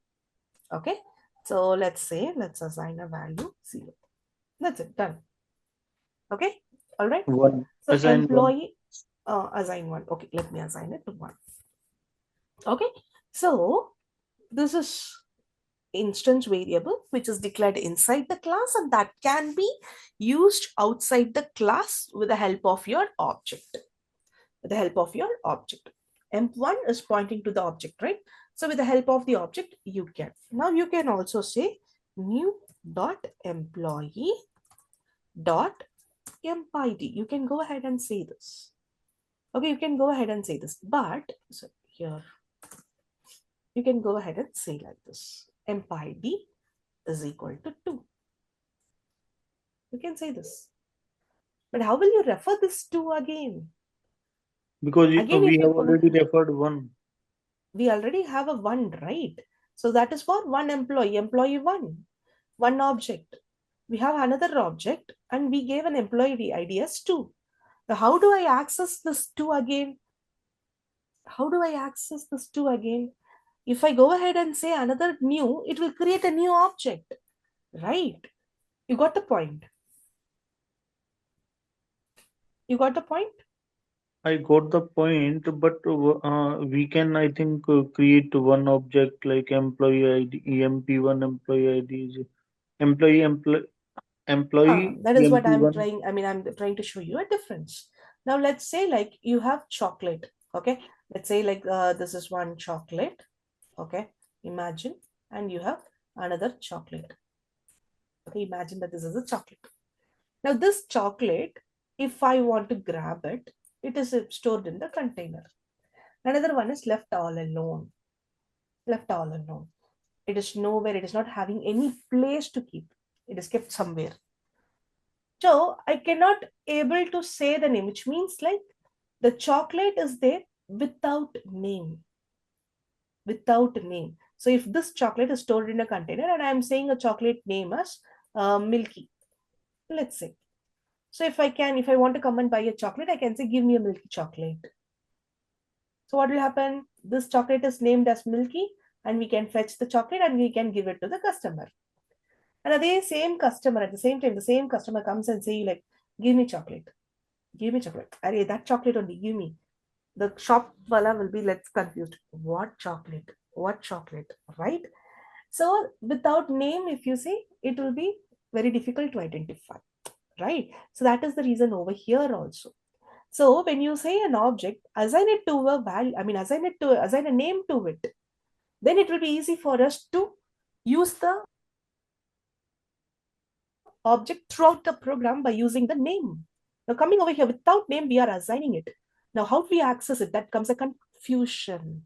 Okay, so let's assign a value 0. That's it, done. Okay, all right. One. So Assign one. employee, assign 1. Okay, let me assign it to 1. Okay, so this is instance variable which is declared inside the class, and that can be used outside the class with the help of your object. Emp1 is pointing to the object, right? So with the help of the object, you can also say new dot employee dot empid. You can go ahead and say this. Okay, you can go ahead and say this, but so here you can go ahead and say like this: empid is equal to 2. You can say this. But how will you refer this to again? Because Again, we if you have go, already referred one. we already have a 1, right? So that is for one employee 1 object. We have another object and we gave an employee ID as 2. Now, how do I access this 2 again? If I go ahead and say another new, it will create a new object, right? You got the point. You got the point? I got the point, but we can, I think, create one object like employee ID, EMP1 employee ID is employee employee That is what I'm EMP1. trying. I'm trying to show you a difference. Now, let's say like you have chocolate. Okay. Let's say like this is one chocolate. Okay. Imagine, and you have another chocolate. Okay. Imagine that this is a chocolate. Now, this chocolate, if I want to grab it, it is stored in the container. Another one is left all alone. Left all alone. It is nowhere. It is not having any place to keep. It is kept somewhere. So I cannot able to say the name, which means like the chocolate is there without name. without name. So if this chocolate is stored in a container and I'm saying a chocolate name as Milky, let's say. So if I want to come and buy a chocolate, I can say, give me a milky chocolate. So what will happen? This chocolate is named as Milky, and we can fetch the chocolate and we can give it to the customer. And the same customer, at the same time, the same customer comes and say, like, give me chocolate. Give me chocolate. Arey, that chocolate only, give me. The shop wala will be let's confused. What chocolate? What chocolate? Right? So without name, if you say, it will be very difficult to identify. Right? So that is the reason over here also. So when you say an object, assign it to a value, assign a name to it, then it will be easy for us to use the object throughout the program by using the name. Now coming over here, without name, we are assigning it. Now how do we access it? That comes a confusion,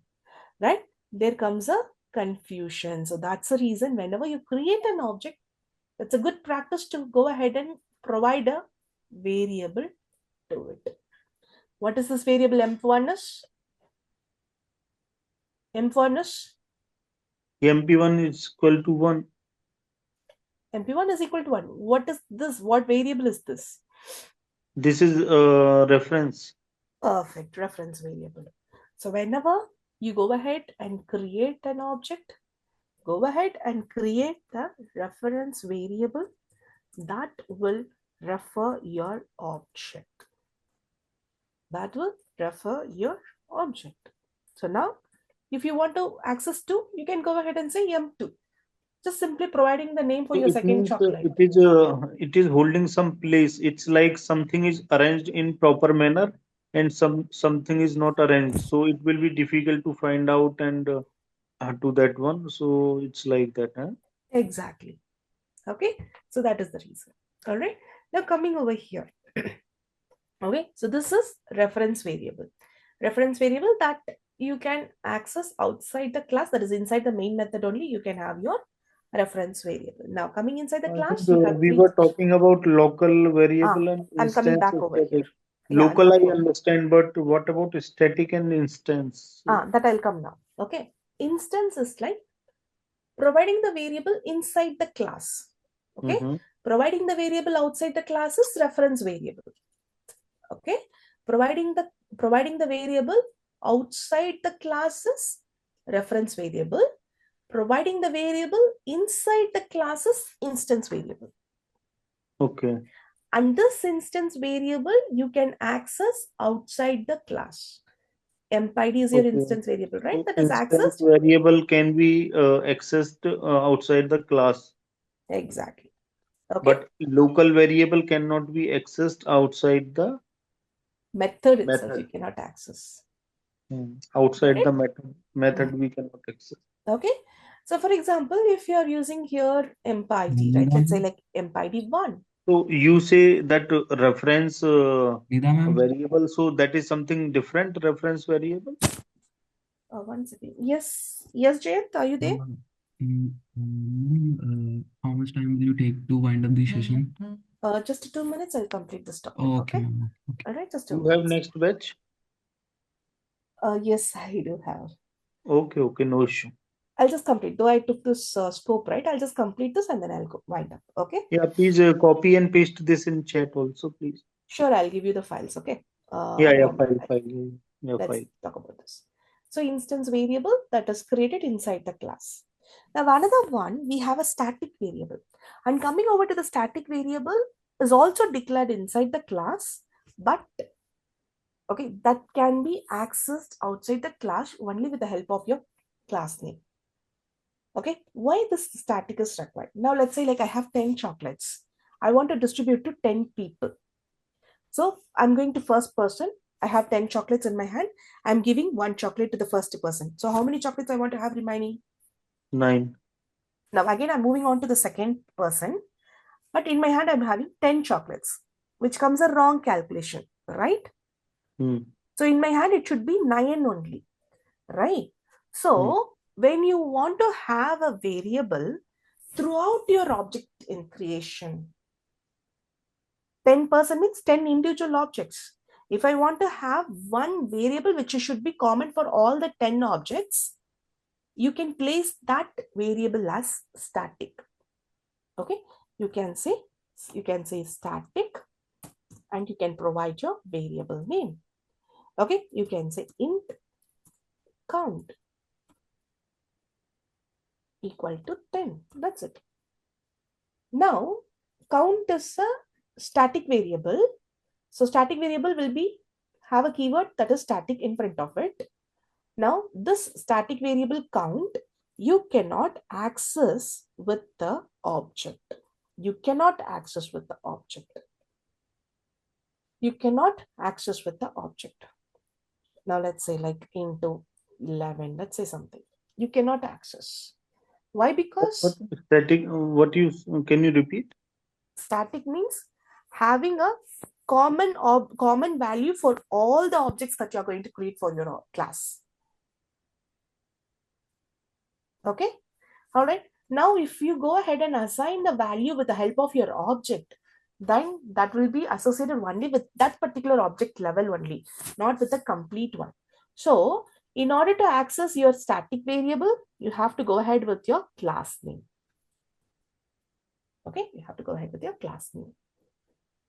right? There comes a confusion. So that's the reason whenever you create an object, it's a good practice to go ahead and provide a variable to it. What is this variable M1 is? M1 is? MP1 is equal to 1. MP1 is equal to 1. What is this? What variable is this? This is reference. Perfect, reference variable. So whenever you go ahead and create an object, go ahead and create the reference variable that will refer your object. That will refer your object. So now, if you want to access 2, you can go ahead and say M2. Just simply providing the name for So your it second means chocolate. it is holding some place. It's like something is arranged in proper manner and something is not arranged. So it will be difficult to find out and to that one. So it's like that, huh? Exactly. Okay, so that is the reason. All right, now coming over here. Okay, so this is reference variable. Reference variable that you can access outside the class, that is inside the main method only, you can have your reference variable. Now coming inside the I think class, you have we three. were talking about local variable and I'm coming instance back over here. static. Yeah, I'm Local I coming over. understand, but what about static and instance? That I'll come now. Okay, instance is like providing the variable inside the class. Okay, Mm-hmm. providing the variable outside the class is reference variable. Okay, providing the variable outside the class is reference variable. Providing the variable inside the class is instance variable. Okay. And this instance variable you can access outside the class. MPID is your Okay. instance variable, right? So That is instance accessed. variable can be accessed outside the class, Exactly. Okay. but local variable cannot be accessed outside the Method itself you method. cannot access. Got Outside the it? method we cannot access. Okay. So for example, if you are using here MPID, right? Let's say like MPID 1. So you say that reference Nida ma'am. variable, so that is something different, reference variable? 1 second. Yes. Yes, Jayant, are you there? How much time will you take to wind up the session? Just 2 minutes, I'll complete this topic. Okay, Okay. ma'am. Okay. All right, just two You have minutes. next batch? Yes, I do have. Okay, okay, no issue. I'll just complete. Though I took this scope, right? I'll just complete this and then I'll go wind up. Okay. Yeah, please copy and paste this in chat also, please. Sure, I'll give you the files. Okay. Yeah, yeah, One file, minute. file, yeah, yeah, Let's file. talk about this. So instance variable that is created inside the class. Now another one, we have a static variable. And coming over to the static variable is also declared inside the class, but okay, that can be accessed outside the class only with the help of your class name. Okay, why this static is required? Now let's say like I have 10 chocolates. I want to distribute to 10 people. So I'm going to first person. I have 10 chocolates in my hand. I'm giving one chocolate to the first person. So how many chocolates I want to have remaining? 9. Now again, I'm moving on to the second person. But in my hand, I'm having 10 chocolates, which comes a wrong calculation, right? Hmm. So in my hand, it should be 9 only, right? Hmm. So when you want to have a variable throughout your object in creation, 10% means 10 individual objects. If I want to have one variable which should be common for all the 10 objects, you can place that variable as static. Okay, you can say static, and you can provide your variable name. Okay, you can say int count equal to 10. That's it. Now, count is a static variable. So static variable will have a keyword that is static in front of it. Now, this static variable count, you cannot access with the object. You cannot access with the object. You cannot access with the object. Now, let's say like into 11, let's say something. You cannot access. Why? Because Static, can you repeat? static means having a common value for all the objects that you're going to create for your class. Okay, all right. Now, if you go ahead and assign the value with the help of your object, then that will be associated only with that particular object level only, not with the complete one. So, in order to access your static variable, you have to go ahead with your class name. Okay, you have to go ahead with your class name.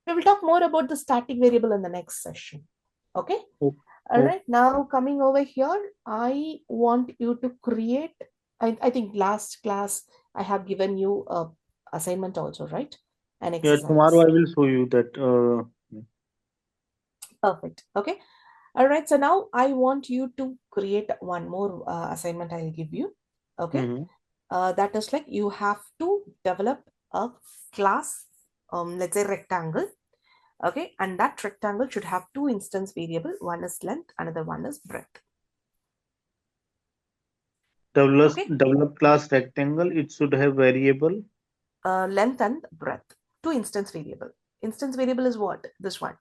We will talk more about the static variable in the next session. Okay. Oh, all right. Now, coming over here, I want you to create, I think last class I have given you a assignment also, right? An yeah, exercise. tomorrow I will show you that. Perfect. Okay. All right. So now I want you to create one more assignment I'll give you. Okay. That is like you have to develop a class, let's say rectangle. Okay. And that rectangle should have two instance variable. One is length, another one is breadth. Develop class rectangle. It should have variable. Length and breadth. Two instance variable. Instance variable is what? This one.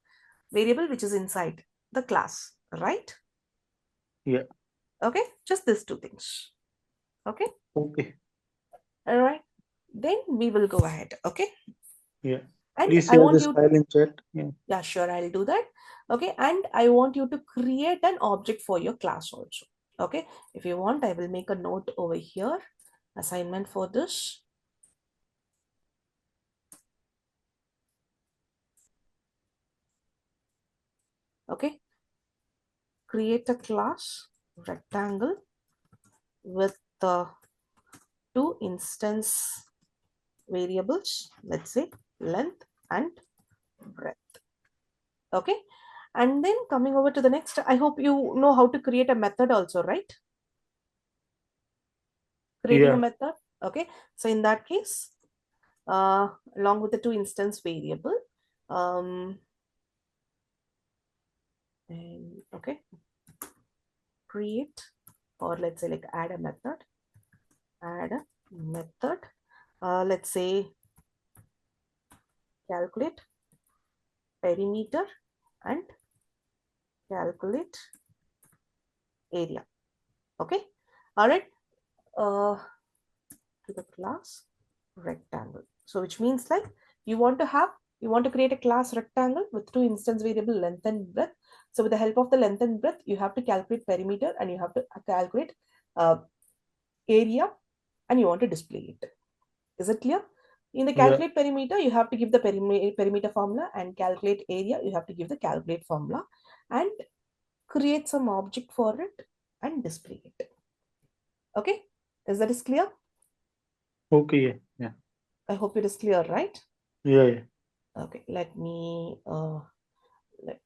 Variable which is inside the class, right? Yeah. Okay. Just these two things. Okay. Okay. All right. Then we will go ahead. Okay. Yeah. And Please I share want this you. file in chat. Yeah. Yeah, sure. I'll do that. Okay. And I want you to create an object for your class also. Okay. If you want, I will make a note over here. Assignment for this. Okay. Create a class rectangle with the two instance variables, let's say length and breadth. Okay. And then coming over to the next, I hope you know how to create a method also, right? Creating a method. Okay. So in that case, along with the two instance variable, and okay, create, or let's say like add a method, let's say calculate perimeter and calculate area. Okay. All right. To the class rectangle. So which means like you want to create a class rectangle with two instance variable length and breadth. So with the help of the length and breadth, you have to calculate perimeter and you have to calculate area, and you want to display it. Is it clear? In the calculate perimeter, you have to give the perimeter formula, and calculate area, you have to give the calculate formula, and create some object for it and display it. Okay, is that clear? Okay. Yeah. I hope it is clear, right? Yeah. Okay, let me let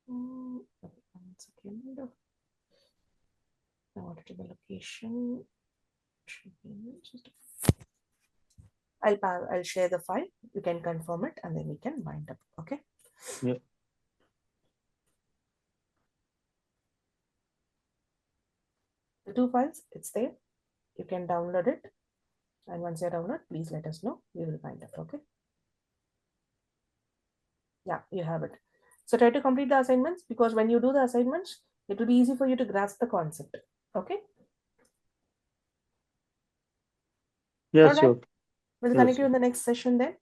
one second. I wanted to the location. I'll share the file. You can confirm it, and then we can wind up. Okay. Yeah. The two files, it's there. You can download it, and once you download, please let us know. We will wind up. Okay. Yeah, you have it. So try to complete the assignments, because when you do the assignments, it will be easy for you to grasp the concept. Okay. Yes, sure. We'll connect you in the next session then.